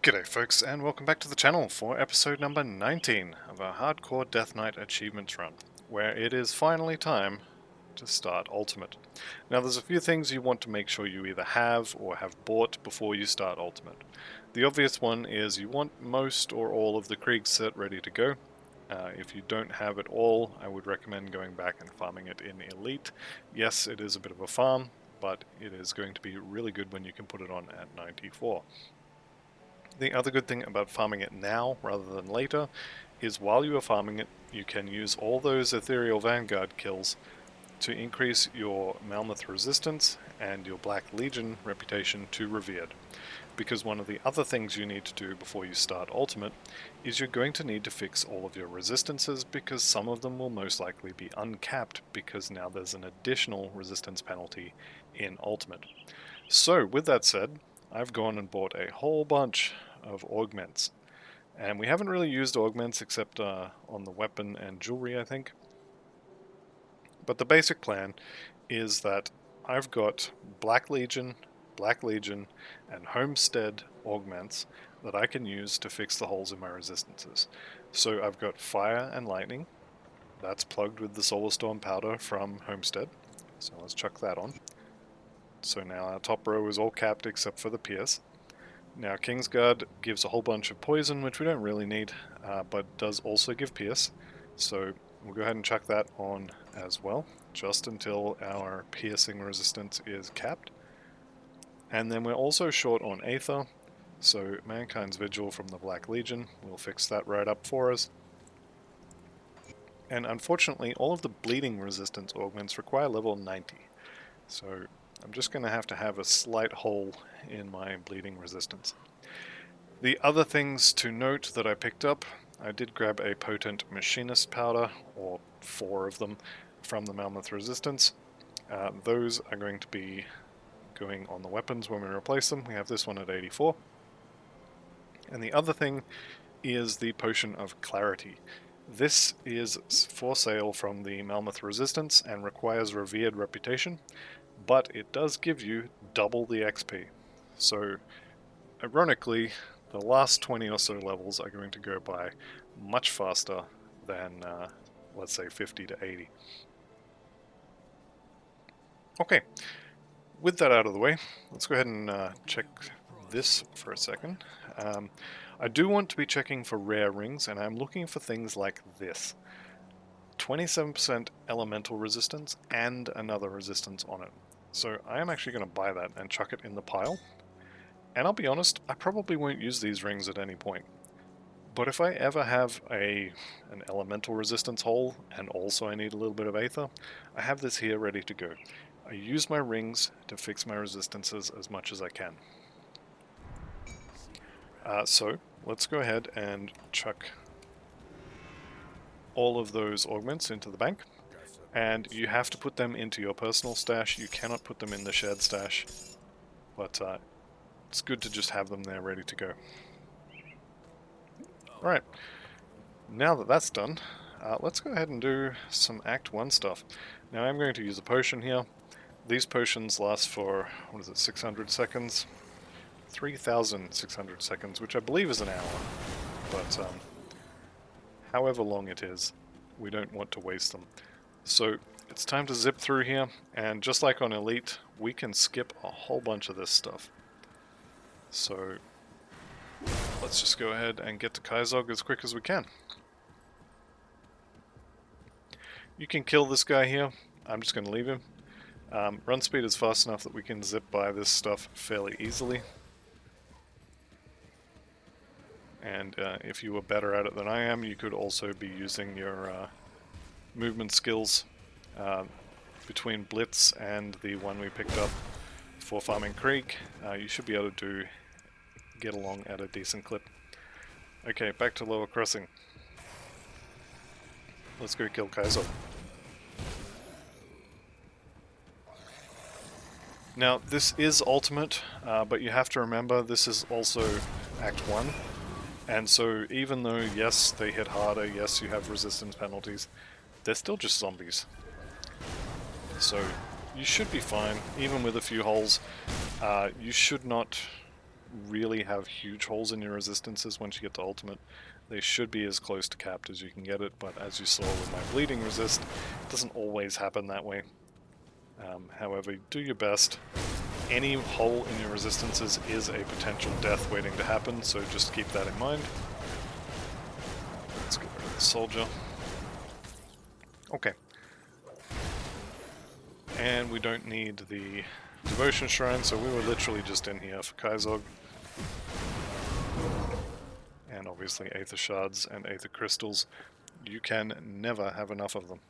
G'day folks, and welcome back to the channel for episode number 19 of our Hardcore Death Knight Achievements run, where it is finally time to start Ultimate. Now there's a few things you want to make sure you either have or have bought before you start Ultimate. The obvious one is you want most or all of the Krieg set ready to go. If you don't have it all, I would recommend going back and farming it in Elite. Yes, it is a bit of a farm, but it is going to be really good when you can put it on at 94. The other good thing about farming it now rather than later is while you are farming it, you can use all those Ethereal Vanguard kills to increase your Mammoth resistance and your Black Legion reputation to Revered. Because one of the other things you need to do before you start Ultimate is you're going to need to fix all of your resistances, because some of them will most likely be uncapped because now there's an additional resistance penalty in Ultimate. So with that said, I've gone and bought a whole bunch of augments, and we haven't really used augments except on the weapon and jewelry, I think. But the basic plan is that I've got Black Legion, and Homestead augments that I can use to fix the holes in my resistances. So I've got Fire and Lightning, that's plugged with the Solar Storm powder from Homestead, so let's chuck that on. So now our top row is all capped except for the Pierce. Now Kingsguard gives a whole bunch of poison, which we don't really need, but does also give Pierce. So we'll go ahead and chuck that on as well, just until our piercing resistance is capped. And then we're also short on Aether, so Mankind's Vigil from the Black Legion will fix that right up for us. And unfortunately, all of the bleeding resistance augments require level 90, so I'm just going to have a slight hole in my bleeding resistance. The other things to note that I picked up, I did grab a potent machinist powder, or 4 of them, from the Mammoth resistance. Those are going to be going on the weapons when we replace them. We have this one at 84. And the other thing is the Potion of Clarity. This is for sale from the Mammoth resistance and requires Revered reputation, but it does give you double the XP. So, ironically, the last 20 or so levels are going to go by much faster than, let's say, 50 to 80. Okay, with that out of the way, let's go ahead and check this for a second. I do want to be checking for rare rings, and I'm looking for things like this. 27% elemental resistance and another resistance on it. So I am actually going to buy that and chuck it in the pile. And I'll be honest, I probably won't use these rings at any point. But if I ever have an elemental resistance hole, and also I need a little bit of Aether, I have this here ready to go. I use my rings to fix my resistances as much as I can. So let's go ahead and chuck all of those augments into the bank. And you have to put them into your personal stash. You cannot put them in the shared stash. But it's good to just have them there ready to go. Alright, now that that's done, let's go ahead and do some Act 1 stuff. Now I'm going to use a potion here. These potions last for, 600 seconds? 3,600 seconds, which I believe is an hour. But however long it is, we don't want to waste them. So it's time to zip through here, and just like on Elite, we can skip a whole bunch of this stuff. So let's just go ahead and get to Kaizog as quick as we can. You can kill this guy here. I'm just going to leave him. Run speed is fast enough that we can zip by this stuff fairly easily. And if you were better at it than I am, you could also be using your movement skills between Blitz and the one we picked up for farming Krieg. You should be able to get along at a decent clip. Okay, back to Lower Crossing. Let's go kill Kaizo. Now, this is Ultimate, but you have to remember this is also Act 1. And so even though, yes, they hit harder, yes, you have resistance penalties, they're still just zombies. So you should be fine, even with a few holes. You should not really have huge holes in your resistances once you get to ultimate. They should be as close to capped as you can get it, but as you saw with my bleeding resist, it doesn't always happen that way. However, do your best. Any hole in your resistances is a potential death waiting to happen, so just keep that in mind. Let's get rid of the soldier. Okay. And we don't need the devotion shrine, so we were literally just in here for Kaizog. And obviously Aether Shards and Aether Crystals. You can never have enough of them.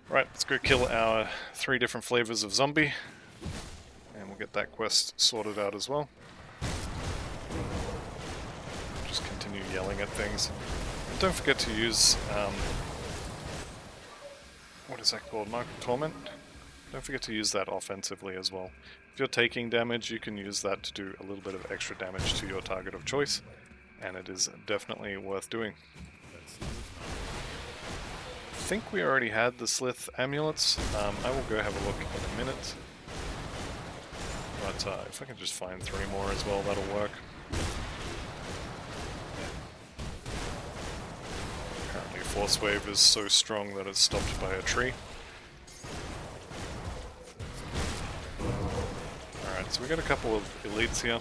Right, let's go kill our 3 different flavors of zombie. And we'll get that quest sorted out as well. Just continue yelling at things. And don't forget to use, what is that called? Mark of Torment? Don't forget to use that offensively as well. If you're taking damage, you can use that to do a little bit of extra damage to your target of choice, and it is definitely worth doing. I think we already had the Slith amulets. I will go have a look in a minute. But if I can just find 3 more as well, that'll work. Apparently Force Wave is so strong that it's stopped by a tree. Alright, so we got a couple of elites here,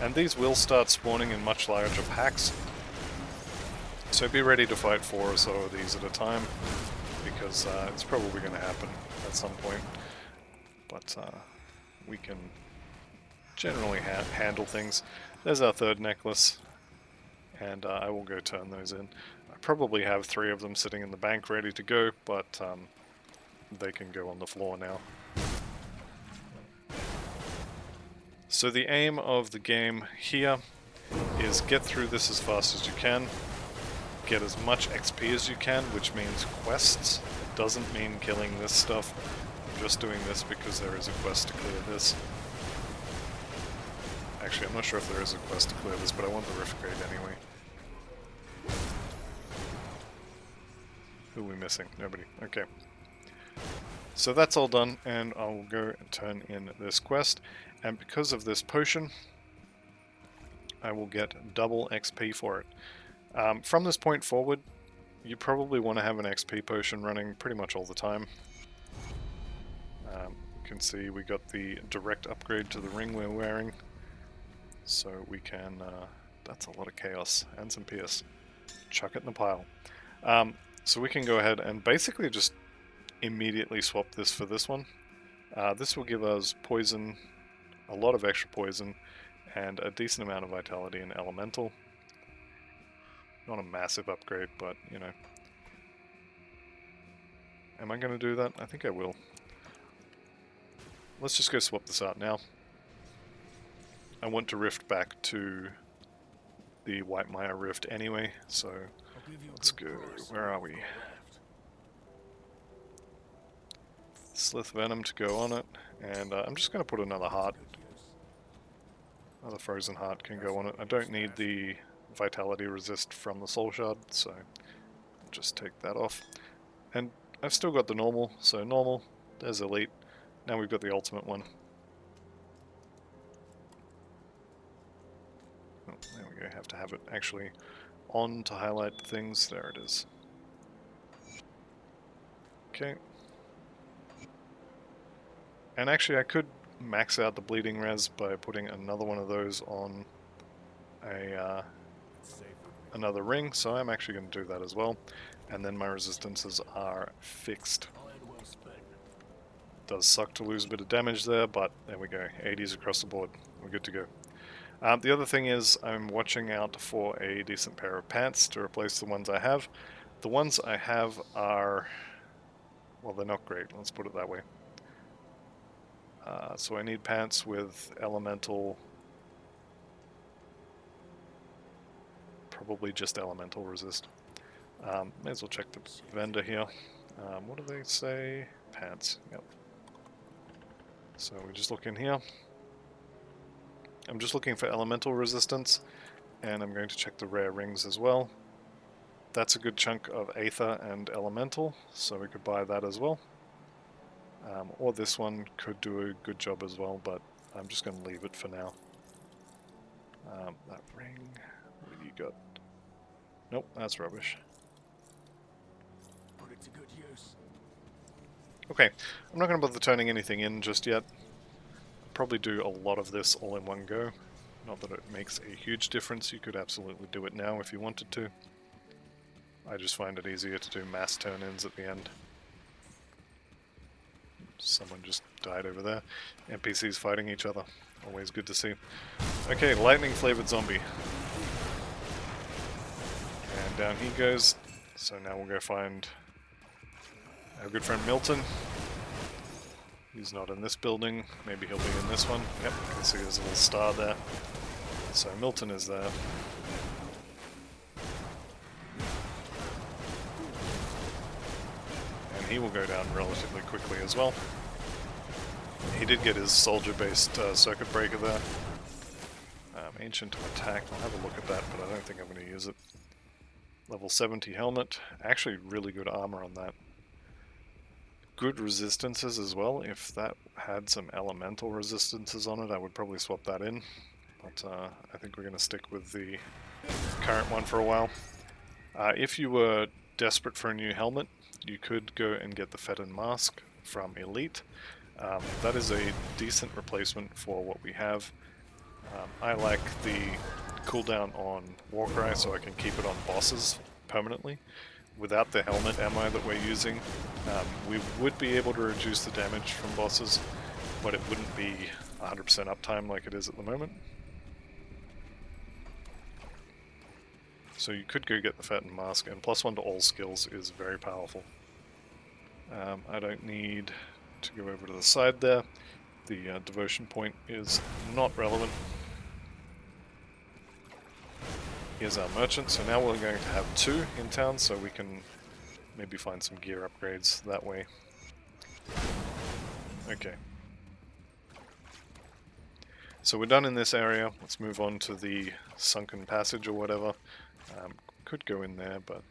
and these will start spawning in much larger packs. So be ready to fight 4 or so of these at a time, because it's probably going to happen at some point. But we can generally handle things. There's our 3rd necklace, and I will go turn those in. I probably have 3 of them sitting in the bank ready to go, but they can go on the floor now. So the aim of the game here is get through this as fast as you can, get as much XP as you can, which means quests. It doesn't mean killing this stuff. I'm just doing this because there is a quest to clear this. Actually, I'm not sure if there is a quest to clear this, but I want the Rift Grade anyway. Who are we missing? Nobody. Okay. So that's all done, and I'll go and turn in this quest. And because of this potion, I will get double XP for it. From this point forward, you probably want to have an XP potion running pretty much all the time. You can see we got the direct upgrade to the ring we're wearing. So we can, that's a lot of chaos and some pierce. Chuck it in the pile. So we can go ahead and basically just immediately swap this for this one. This will give us poison, a lot of extra poison, and a decent amount of vitality and elemental. Not a massive upgrade, but, you know. Am I going to do that? I think I will. Let's just go swap this out now. I want to rift back to the White Mire Rift anyway, so let's go. Where are we? Slith Venom to go on it, and I'm just going to put another heart. Another frozen heart can go on it. I don't need the vitality resist from the soul shard, so I'll just take that off. And I've still got the normal, so normal, there's elite. Now we've got the ultimate one. Oh, there we go, have to have it actually on to highlight things. There it is. Okay. And actually I could max out the bleeding res by putting another one of those on a another ring, so I'm actually going to do that as well. And then my resistances are fixed. Does suck to lose a bit of damage there, but there we go. 80s across the board. We're good to go. The other thing is I'm watching out for a decent pair of pants to replace the ones I have. The ones I have are, well, they're not great, let's put it that way. So I need pants with elemental, probably just elemental resist. May as well check the vendor here. What do they say? Pants, yep. So we just look in here. I'm just looking for elemental resistance, and I'm going to check the rare rings as well. That's a good chunk of Aether and Elemental, so we could buy that as well. Or this one could do a good job as well, but I'm just going to leave it for now. that ring. What have you got? Nope, that's rubbish. Put it to good use. Okay, I'm not going to bother turning anything in just yet. I'll probably do a lot of this all in one go. Not that it makes a huge difference, you could absolutely do it now if you wanted to. I just find it easier to do mass turn-ins at the end. Someone just died over there. NPCs fighting each other. Always good to see. Okay, lightning-flavored zombie. And down he goes. So now we'll go find our good friend Milton. He's not in this building. Maybe he'll be in this one. Yep, you can see there's a little star there. So Milton is there. And he will go down relatively quickly as well. He did get his soldier-based circuit breaker there. Ancient attack, I'll have a look at that, but I don't think I'm going to use it. Level 70 helmet, actually really good armor on that. Good resistances as well. If that had some elemental resistances on it, I would probably swap that in. But I think we're going to stick with the current one for a while. If you were desperate for a new helmet, you could go and get the Fetid Mask from Elite. That is a decent replacement for what we have. I like the cooldown on Warcry so I can keep it on bosses permanently. Without the helmet ammo that we're using, we would be able to reduce the damage from bosses, but it wouldn't be 100% uptime like it is at the moment. So you could go get the Fetid Mask, and +1 to all skills is very powerful. I don't need to go over to the side there. The devotion point is not relevant. Here's our merchant, so now we're going to have 2 in town, so we can maybe find some gear upgrades that way. Okay. So we're done in this area. Let's move on to the sunken passage or whatever. Could go in there, but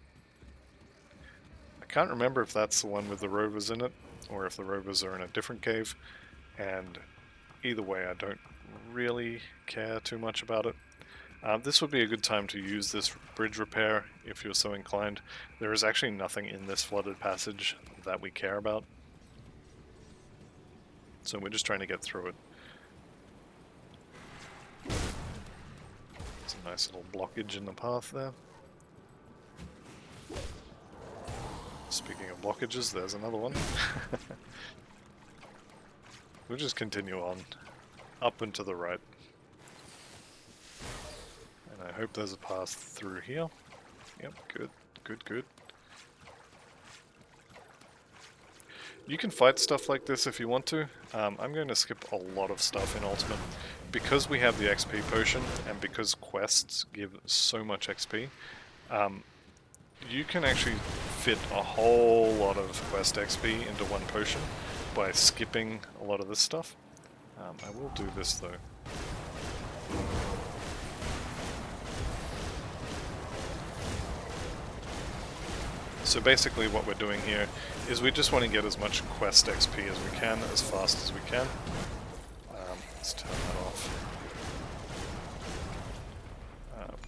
I can't remember if that's the one with the rovers in it, or if the rovers are in a different cave. And either way, I don't really care too much about it. This would be a good time to use this bridge repair if you're so inclined. There is actually nothing in this flooded passage that we care about. So we're just trying to get through it. There's a nice little blockage in the path there. Speaking of blockages, there's another one. We'll just continue on, up and to the right. And I hope there's a path through here. Yep, good, good, good. You can fight stuff like this if you want to. I'm going to skip a lot of stuff in Ultimate. Because we have the XP potion, and because quests give so much XP, you can actually fit a whole lot of quest XP into one potion by skipping a lot of this stuff. I will do this though. So basically what we're doing here is we just want to get as much quest XP as we can, as fast as we can. Let's turn that off.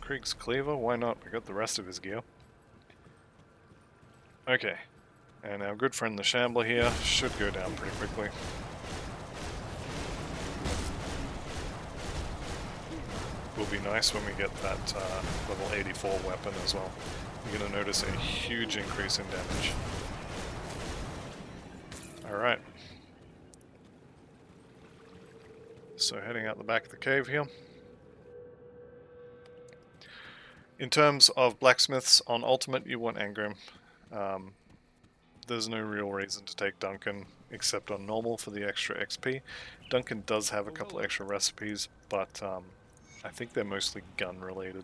Krieg's Cleaver, why not? We got the rest of his gear. Okay, and our good friend the Shambler here should go down pretty quickly. Will be nice when we get that level 84 weapon as well. You're going to notice a huge increase in damage. Alright. So heading out the back of the cave here. In terms of blacksmiths on Ultimate, you want Engram. There's no real reason to take Duncan except on normal for the extra XP. Duncan does have a couple extra recipes, but I think they're mostly gun related.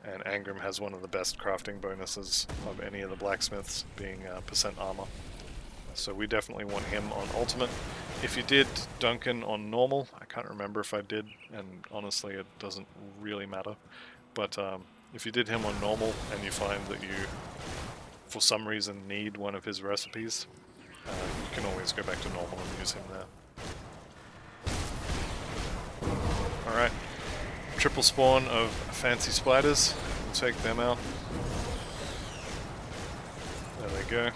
And Engram has one of the best crafting bonuses of any of the blacksmiths, being % armor. So we definitely want him on Ultimate. If you did Duncan on normal, I can't remember if I did, and honestly it doesn't really matter. But if you did him on normal and you find that you, for some reason, need one of his recipes, you can always go back to normal and use him there. Alright. triple spawn of fancy spiders. We'll take them out. There they go.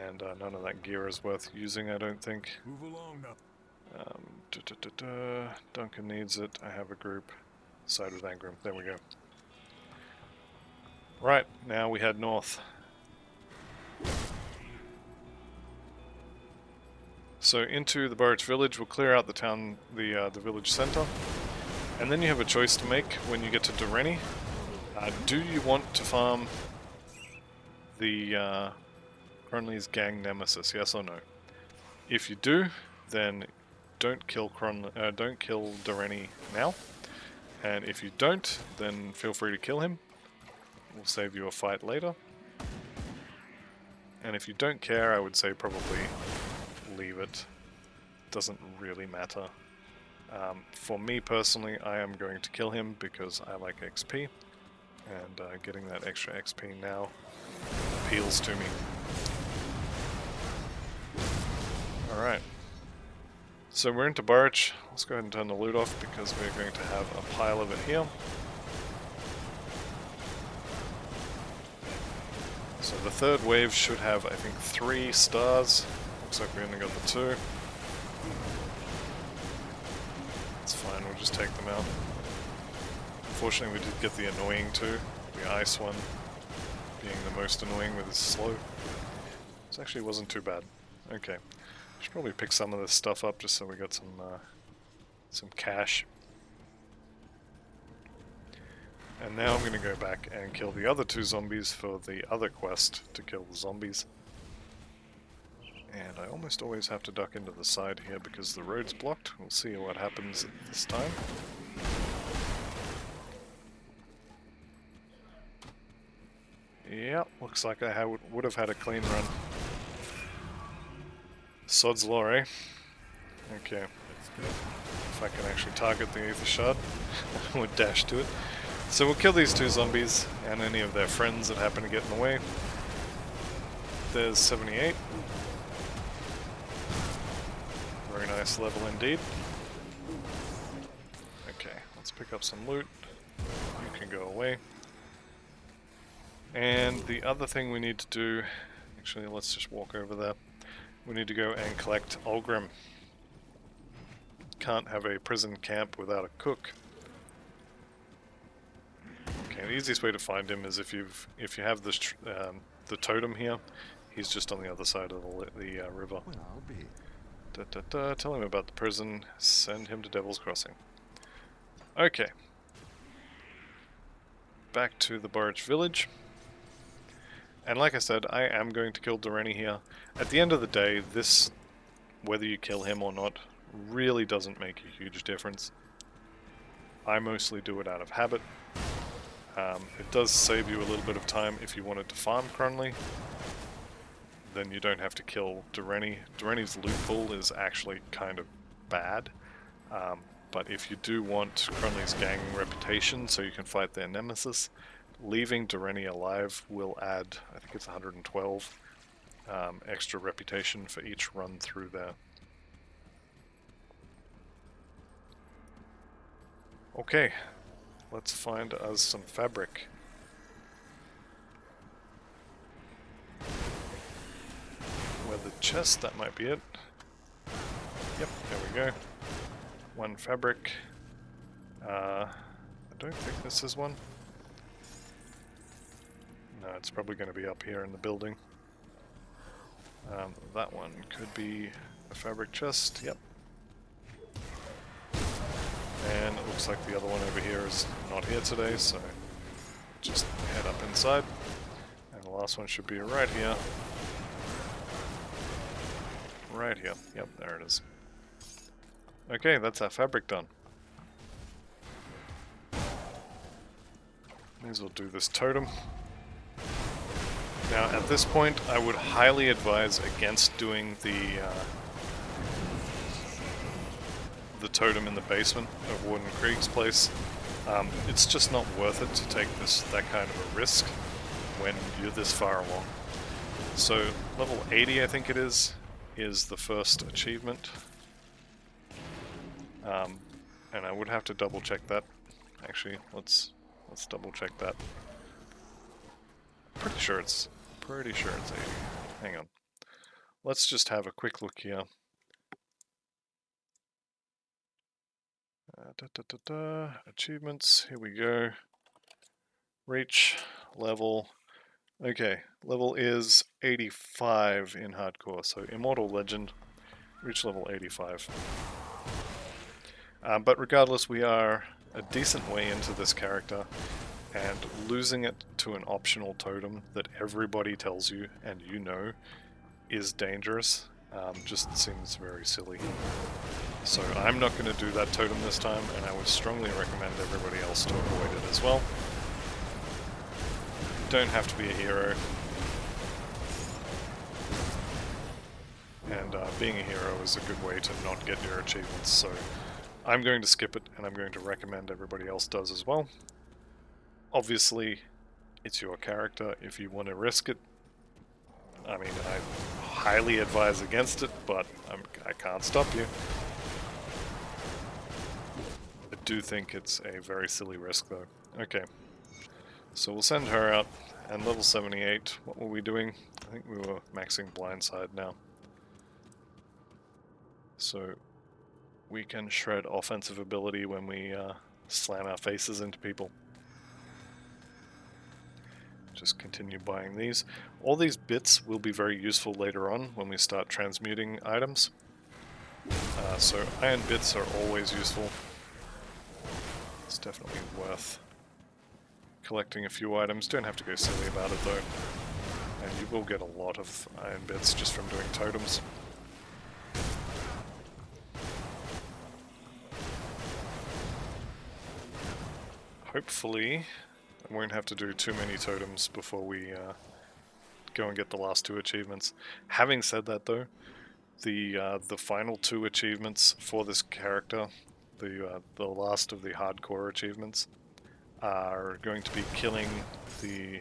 And none of that gear is worth using, I don't think. Move along now. Duncan needs it. I have a group. Side with Angrim. There we go. Right, now we head north. So into the Burrwitch Village, we'll clear out the town, the village center. And then you have a choice to make when you get to Durrani. Do you want to farm the Cronley's gang nemesis, yes or no? If you do, then don't kill Durrani now. And if you don't, then feel free to kill him. We'll save you a fight later. And if you don't care, I would say probably leave it. Doesn't really matter. For me personally, I am going to kill him because I like XP. And getting that extra XP now appeals to me. Alright. So we're into Burrwitch. Let's go ahead and turn the loot off because we're going to have a pile of it here. So the third wave should have, I think, 3 stars. Looks like we only got the 2. It's fine, we'll just take them out. Unfortunately we did get the annoying 2. The ice one being the most annoying with his slow. This actually wasn't too bad. Okay. Should probably pick some of this stuff up just so we got some cash. And now I'm going to go back and kill the other 2 zombies for the other quest to kill the zombies. And I almost always have to duck into the side here because the road's blocked. We'll see what happens this time. Yeah, looks like I would have had a clean run. Sod's law, eh? Okay. If I can actually target the Aether Shard, I would dash to it. So we'll kill these 2 zombies and any of their friends that happen to get in the way. There's 78. Very nice level indeed. Okay, let's pick up some loot. You can go away. And the other thing we need to do... Actually, let's just walk over there. We need to go and collect Ulgrim. Can't have a prison camp without a cook. Okay, the easiest way to find him is if you have this the totem here. He's just on the other side of the river. Well, I'll be. Tell him about the prison. Send him to Devil's Crossing. Okay. Back to the Burrwitch Village. And like I said, I am going to kill Durrani here. At the end of the day, this, whether you kill him or not, really doesn't make a huge difference. I mostly do it out of habit. It does save you a little bit of time if you wanted to farm Cronley. Then you don't have to kill Durrani. Durrani's loot pool is actually kind of bad. But if you do want Cronley's gang reputation so you can fight their nemesis, leaving Durrani alive will add, I think it's 112 extra reputation for each run through there. Okay, let's find us some fabric. Where the chest, that might be it. Yep, there we go. 1 fabric. I don't think this is one. No, it's probably going to be up here in the building. That one could be a fabric chest, yep. And it looks like the other one over here is not here today, so just head up inside. And the last one should be right here. Right here, yep, there it is. Okay, that's our fabric done. May as well do this totem. Now, at this point, I would highly advise against doing the totem in the basement of Warden Krieg's place. It's just not worth it to take that kind of a risk when you're this far along. So, level 80, I think it is the first achievement. And I would have to double check that. Actually, let's double check that. Pretty sure it's 80. Hang on. Let's just have a quick look here. Achievements, here we go. Reach, level. Okay, level is 85 in hardcore, so Immortal Legend, reach level 85. But regardless, we are a decent way into this character, and losing it to an optional totem that everybody tells you, and you know, is dangerous, just seems very silly. So I'm not going to do that totem this time, and I would strongly recommend everybody else to avoid it as well. You don't have to be a hero. And being a hero is a good way to not get your achievements, so I'm going to skip it, and I'm going to recommend everybody else does as well. Obviously, it's your character. If you want to risk it, I mean, I highly advise against it, but I can't stop you. I do think it's a very silly risk, though. Okay, so we'll send her out, and level 78, what were we doing? I think we were maxing blindside now. So we can shred offensive ability when we slam our faces into people. Just continue buying these. All these bits will be very useful later on when we start transmuting items. So iron bits are always useful. It's definitely worth collecting a few items. Don't have to go silly about it though. And you will get a lot of iron bits just from doing totems. Hopefully I won't have to do too many totems before we go and get the last two achievements. Having said that though, the final two achievements for this character, the last of the hardcore achievements, are going to be killing the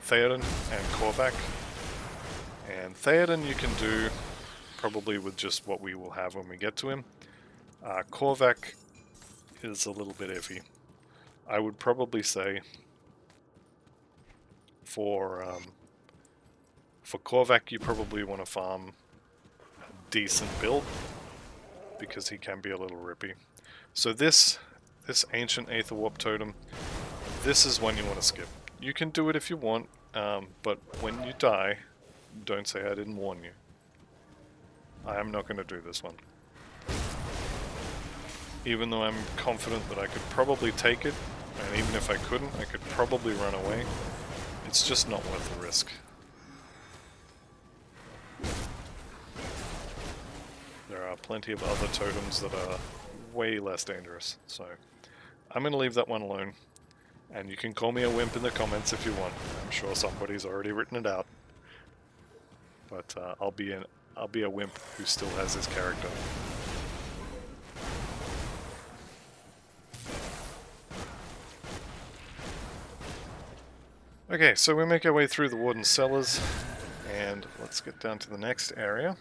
Theoden and Korvac. And Theoden you can do probably with just what we will have when we get to him. Korvac is a little bit iffy. I would probably say for Korvac you probably want to farm a decent build because he can be a little rippy. So this ancient Aether Warp Totem, this is one you want to skip. You can do it if you want, but when you die, don't say I didn't warn you. I am not going to do this one. Even though I'm confident that I could probably take it, and even if I couldn't, I could probably run away. It's just not worth the risk. There are plenty of other totems that are way less dangerous, so I'm going to leave that one alone. And you can call me a wimp in the comments if you want. I'm sure somebody's already written it out. But I'll be a wimp who still has his character. Okay, so we make our way through the Warden cellars, and let's get down to the next area.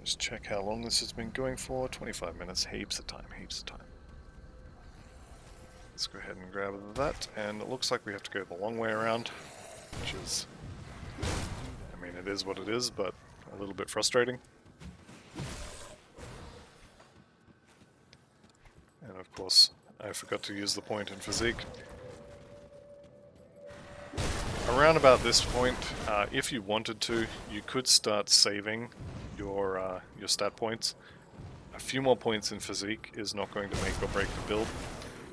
Just check how long this has been going for. 25 minutes, heaps of time, heaps of time. Let's go ahead and grab that, and it looks like we have to go the long way around, which is, I mean, it is what it is, but a little bit frustrating. And of course, I forgot to use the point in physique. Around about this point, if you wanted to, you could start saving your stat points. A few more points in physique is not going to make or break the build,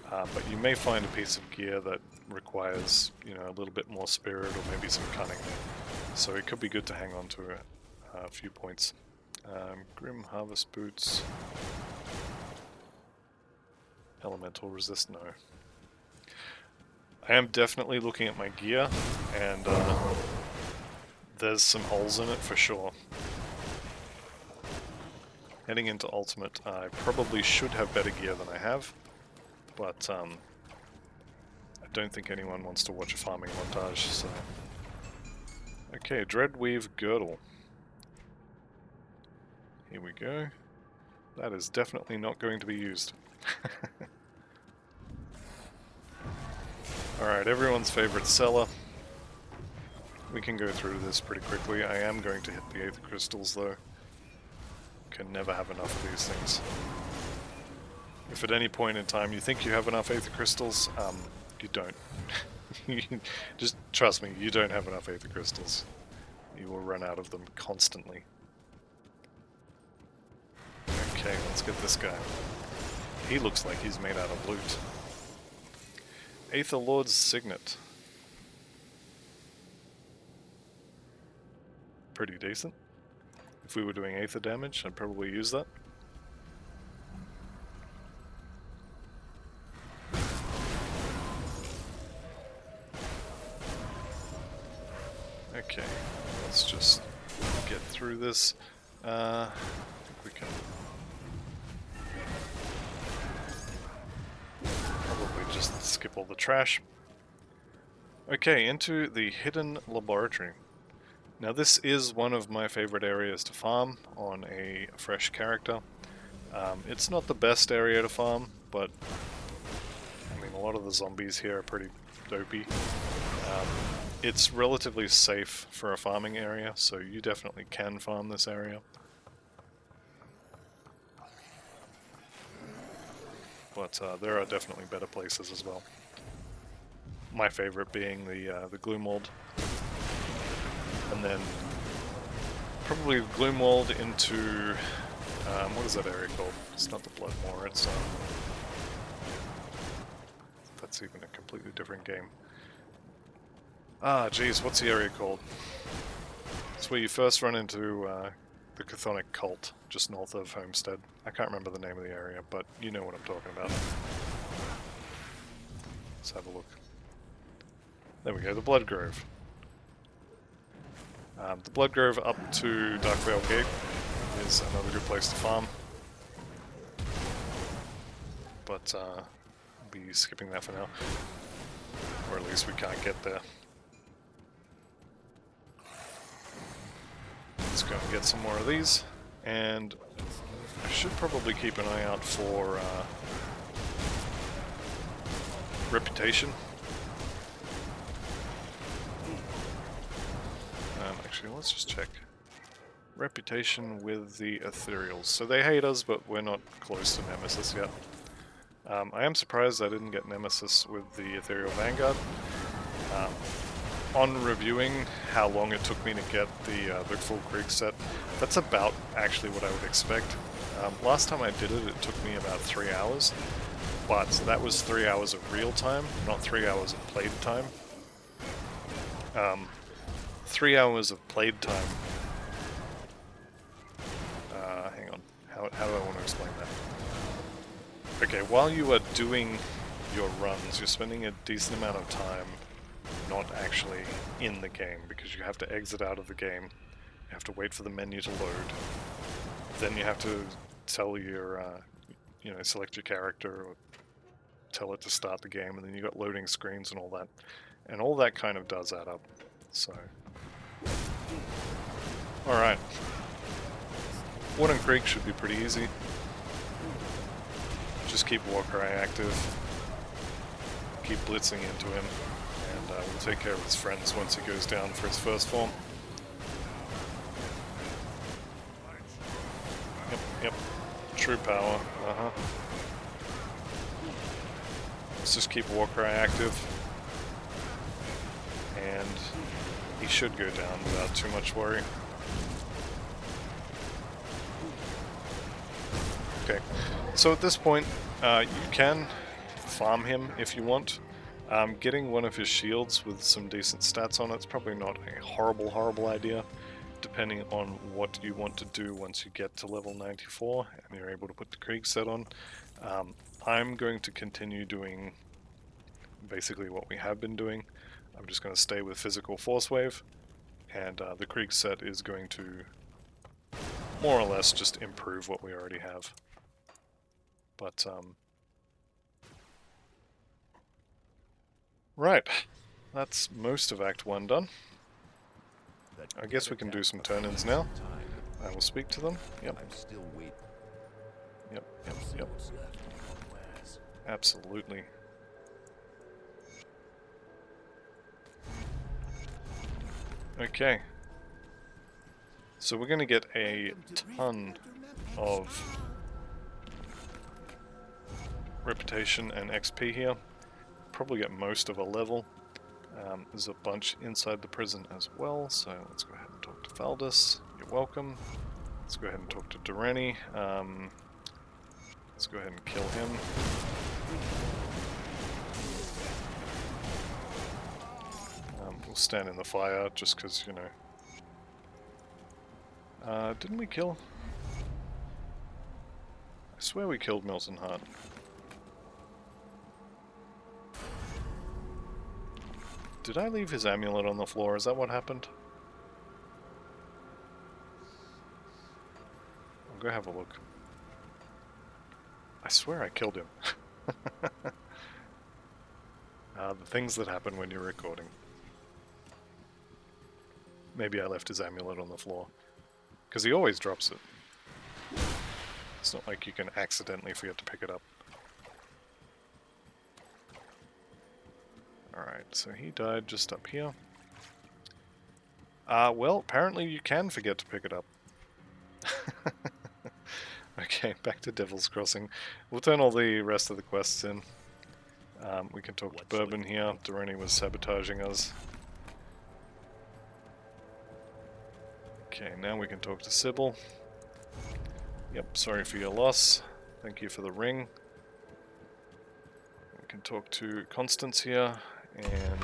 but you may find a piece of gear that requires, you know, a little bit more spirit or maybe some cunning. So it could be good to hang on to a few points. Grim Harvest Boots. Elemental resist, no. I am definitely looking at my gear, and there's some holes in it for sure. Heading into Ultimate, I probably should have better gear than I have, but I don't think anyone wants to watch a farming montage, so Okay, Dreadweave Girdle. Here we go. That is definitely not going to be used. Alright, everyone's favorite cellar. We can go through this pretty quickly. I am going to hit the Aether Crystals though. Can never have enough of these things. If at any point in time you think you have enough Aether Crystals, you don't. Just trust me, you don't have enough Aether Crystals. You will run out of them constantly. Okay, let's get this guy. He looks like he's made out of loot. Aether Lord's Signet. Pretty decent. If we were doing Aether damage, I'd probably use that. Okay, let's just get through this. I think we can probably just skip all the trash. Okay, into the Hidden Laboratory. Now this is one of my favorite areas to farm on a fresh character. It's not the best area to farm, but I mean a lot of the zombies here are pretty dopey. It's relatively safe for a farming area, so you definitely can farm this area. But there are definitely better places as well. My favorite being the Gloomwald. And then probably Gloomwald into... what is that area called? It's not the Bloodmoor, it's... that's even a completely different game. Ah, geez, what's the area called? It's where you first run into the Chthonic cult, just north of Homestead. I can't remember the name of the area, but you know what I'm talking about. Let's have a look. There we go, the Bloodgrove. The Bloodgrove up to Darkvale Gate is another good place to farm. But I'll be skipping that for now. Or at least we can't get there. Let's go and get some more of these, and I should probably keep an eye out for reputation. Actually, let's just check. Reputation with the Ethereals. So they hate us, but we're not close to Nemesis yet. I am surprised I didn't get Nemesis with the Ethereal Vanguard. On reviewing how long it took me to get the full Krieg set, that's about actually what I would expect. Last time I did it, it took me about 3 hours, but that was 3 hours of real time, not 3 hours of played time. 3 hours of played time. Hang on, how do I want to explain that? Okay, while you are doing your runs, you're spending a decent amount of time not actually in the game, because you have to exit out of the game, you have to wait for the menu to load, then you have to tell your, select your character, or tell it to start the game, and then you got loading screens and all that kind of does add up, so... Alright. Warden Krieg should be pretty easy. Just keep Warcry active, keep blitzing into him, and we'll take care of his friends once he goes down for his first form. Yep. True power, Let's just keep Warcry active, and he should go down without too much worry. Okay, so at this point, you can farm him if you want. Getting one of his shields with some decent stats on it's probably not a horrible idea, depending on what you want to do once you get to level 94 and you're able to put the Krieg set on. I'm going to continue doing basically what we have been doing. I'm just going to stay with Physical Force Wave, and the Krieg set is going to more or less just improve what we already have. But, right, that's most of Act 1 done. I guess we can do some turn-ins now. I will speak to them. Yep. I'm still waiting. Yep. Absolutely. Okay. So we're going to get a ton of reputation and XP here. Probably get most of a level. There's a bunch inside the prison as well, so let's go ahead and talk to Valdis. You're welcome. Let's go ahead and talk to Durrani. Let's go ahead and kill him. We'll stand in the fire just because, you know. Didn't we kill? I swear we killed Milton Hart. Did I leave his amulet on the floor? Is that what happened? I'll go have a look. I swear I killed him. The things that happen when you're recording. Maybe I left his amulet on the floor. Because he always drops it. It's not like you can accidentally forget to pick it up. Alright, so he died just up here. Well, apparently you can forget to pick it up. Okay, back to Devil's Crossing. We'll turn all the rest of the quests in. We can talk to Bourbon here. Durrani was sabotaging us. Okay, now we can talk to Sybil. Yep, sorry for your loss. Thank you for the ring. We can talk to Constance here and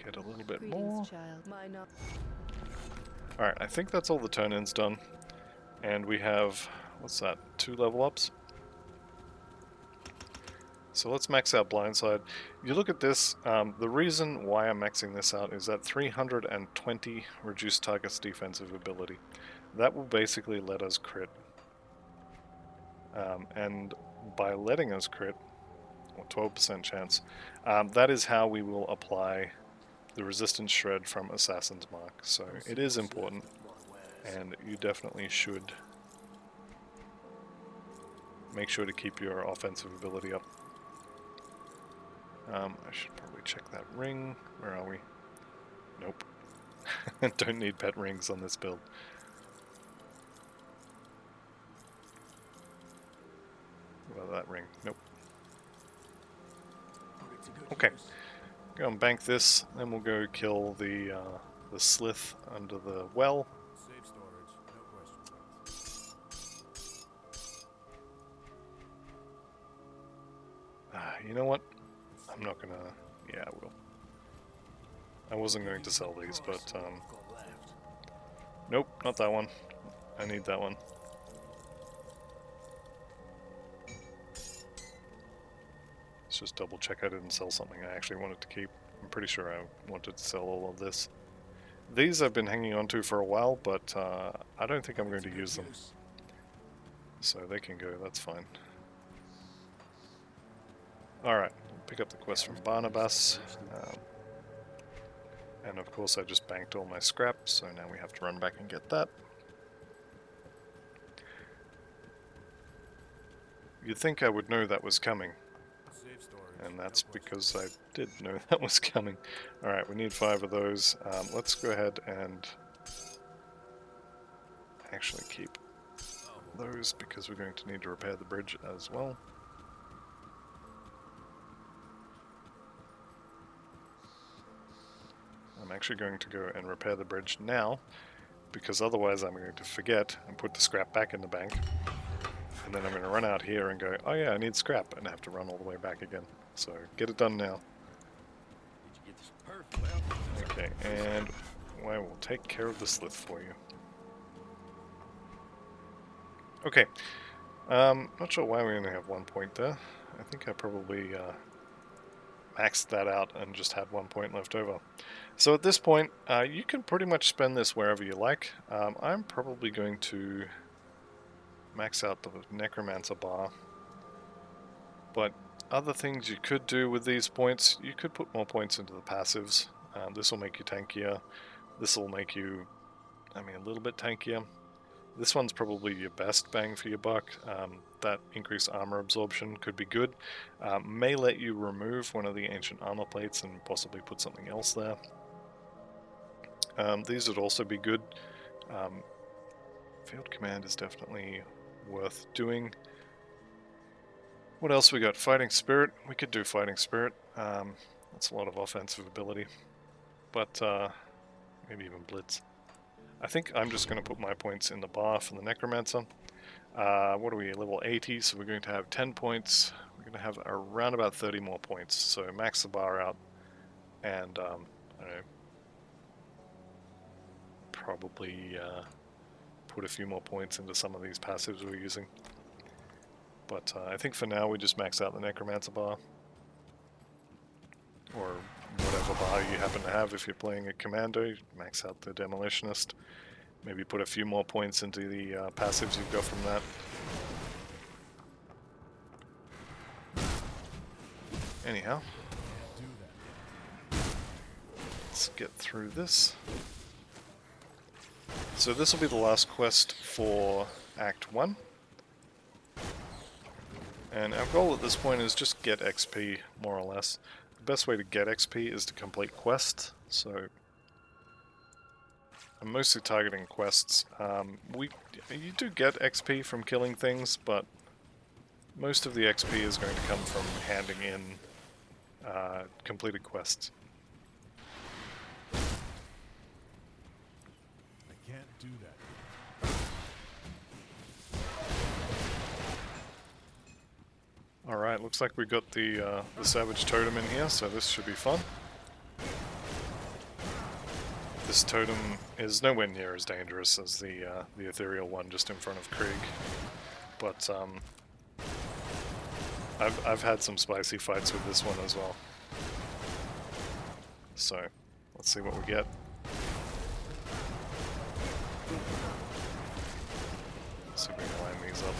get a little bit more. Alright, I think that's all the turn-ins done. And we have, what's that, 2 level ups? So let's max out Blindside. You look at this, the reason why I'm maxing this out is that 320 reduced target's defensive ability. That will basically let us crit. And by letting us crit, or 12% chance, that is how we will apply the resistance shred from Assassin's Mark. So it is important, and you definitely should make sure to keep your offensive ability up. I should probably check that ring. Where are we? Nope. Don't need pet rings on this build. What about that ring? Nope. Okay. Go and bank this, then we'll go kill the slith under the well. Safe storage, no questions. You know what? I'm not gonna... Yeah, I will. I wasn't going to sell these, but... Nope, not that one. I need that one. Let's just double check I didn't sell something I actually wanted to keep. I'm pretty sure I wanted to sell all of this. These I've been hanging on to for a while, but I don't think I'm going to use them. So they can go, that's fine. Alright, pick up the quest from Barnabas. And of course I just banked all my scrap, so now we have to run back and get that. You'd think I would know that was coming. And that's because I did know that was coming. Alright, we need 5 of those. Let's go ahead and actually keep those because we're going to need to repair the bridge as well. I'm actually going to go and repair the bridge now because otherwise I'm going to forget and put the scrap back in the bank. And then I'm going to run out here and go, oh yeah, I need scrap, and I have to run all the way back again. So, get it done now. Okay, and I will take care of the slith for you. Okay, not sure why we only have 1 point there. I think I probably maxed that out and just had 1 point left over. So at this point, you can pretty much spend this wherever you like. I'm probably going to max out the Necromancer bar. But other things you could do with these points, you could put more points into the passives. This will make you tankier. This will make you, I mean, a little bit tankier. This one's probably your best bang for your buck. That increased armor absorption could be good. May let you remove one of the ancient armor plates and possibly put something else there. These would also be good. Field command is definitely worth doing. What else we got? Fighting Spirit. We could do Fighting Spirit. That's a lot of offensive ability. But maybe even Blitz. I think I'm just going to put my points in the bar for the Necromancer. What are we, level 80, so we're going to have 10 points. We're going to have around about 30 more points, so max the bar out, and, I don't know, probably put a few more points into some of these passives we're using. But I think for now we just max out the Necromancer bar, or whatever bar you happen to have. If you're playing a Commando, max out the Demolitionist. Maybe put a few more points into the passives you've got from that. Anyhow, let's get through this. So this will be the last quest for Act 1. And our goal at this point is just get XP, more or less. The best way to get XP is to complete quests, so I'm mostly targeting quests. You do get XP from killing things, but most of the XP is going to come from handing in completed quests. I can't do that. Alright, looks like we got the Savage Totem in here, so this should be fun. This totem is nowhere near as dangerous as the ethereal one just in front of Krieg, but I've had some spicy fights with this one as well. So let's see what we get. Let's see if we can line these up.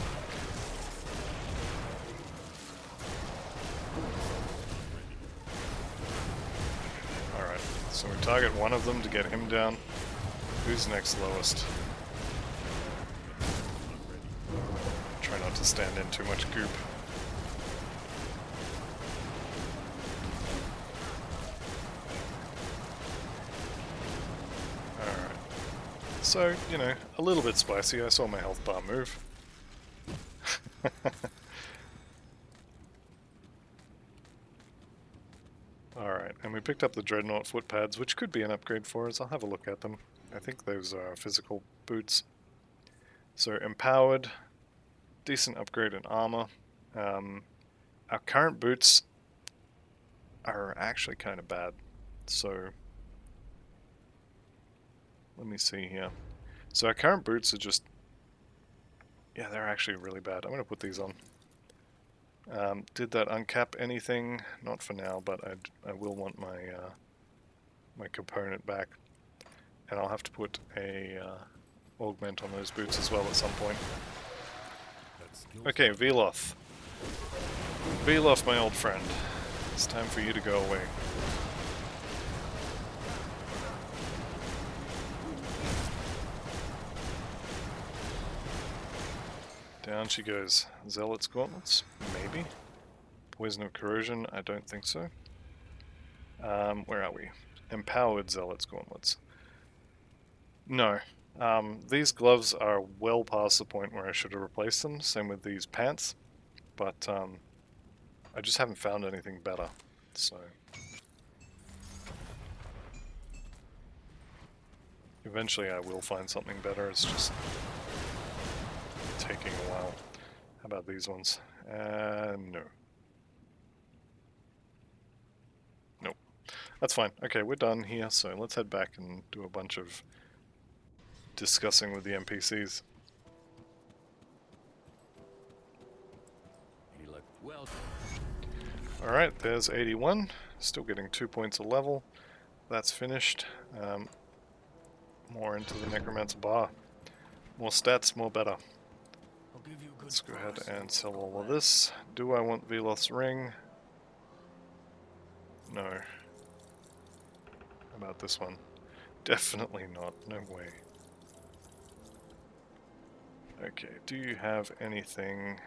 Alright, so we target one of them to get him down. Who's next lowest? Try not to stand in too much goop. Alright. So, you know, a little bit spicy. I saw my health bar move. Alright, and we picked up the Dreadnought foot pads, which could be an upgrade for us. I'll have a look at them. I think those are physical boots. So, empowered, decent upgrade in armor. Our current boots are actually kind of bad. So, let me see here. So our current boots are just... yeah, they're actually really bad. I'm going to put these on. Did that uncap anything? Not for now, but I will want my my component back. And I'll have to put a augment on those boots as well at some point. Okay, Veloth. Veloth, my old friend. It's time for you to go away. Down she goes. Zealot's Gauntlets? Maybe. Poison of Corrosion? I don't think so. Where are we? Empowered Zealot's Gauntlets. No. These gloves are well past the point where I should have replaced them. Same with these pants. But I just haven't found anything better. So eventually I will find something better. It's just taking a while. How about these ones? No. Nope. That's fine. Okay, we're done here, so let's head back and do a bunch of discussing with the NPCs. Alright, there's 81. Still getting 2 points a level. That's finished. More into the Necromancer bar. More stats, more better. Let's go ahead and sell all of this. Do I want Veloth's ring? No. about this one. Definitely not. No way. Okay, do you have anything?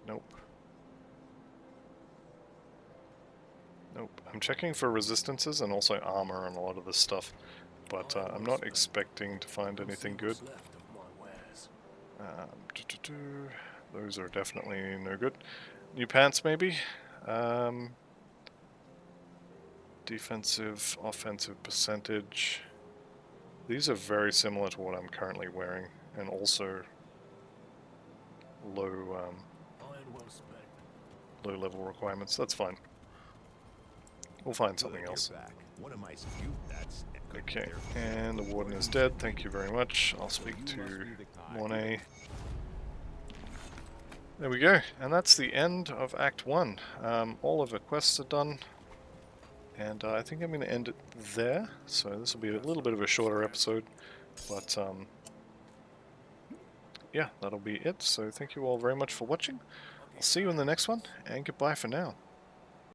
Nope. Nope. I'm checking for resistances and also armor on a lot of this stuff, but I'm not expecting to find anything good. Those are definitely no good. New pants, maybe? Defensive, offensive percentage. These are very similar to what I'm currently wearing, and also low, low level requirements. That's fine. We'll find something else. Okay, and the Warden is dead. Thank you very much. I'll speak to Monet. There we go, and that's the end of Act 1. All of the quests are done, and I think I'm going to end it there. So this will be a little bit of a shorter episode, but yeah, that'll be it. So thank you all very much for watching. I'll see you in the next one, and goodbye for now.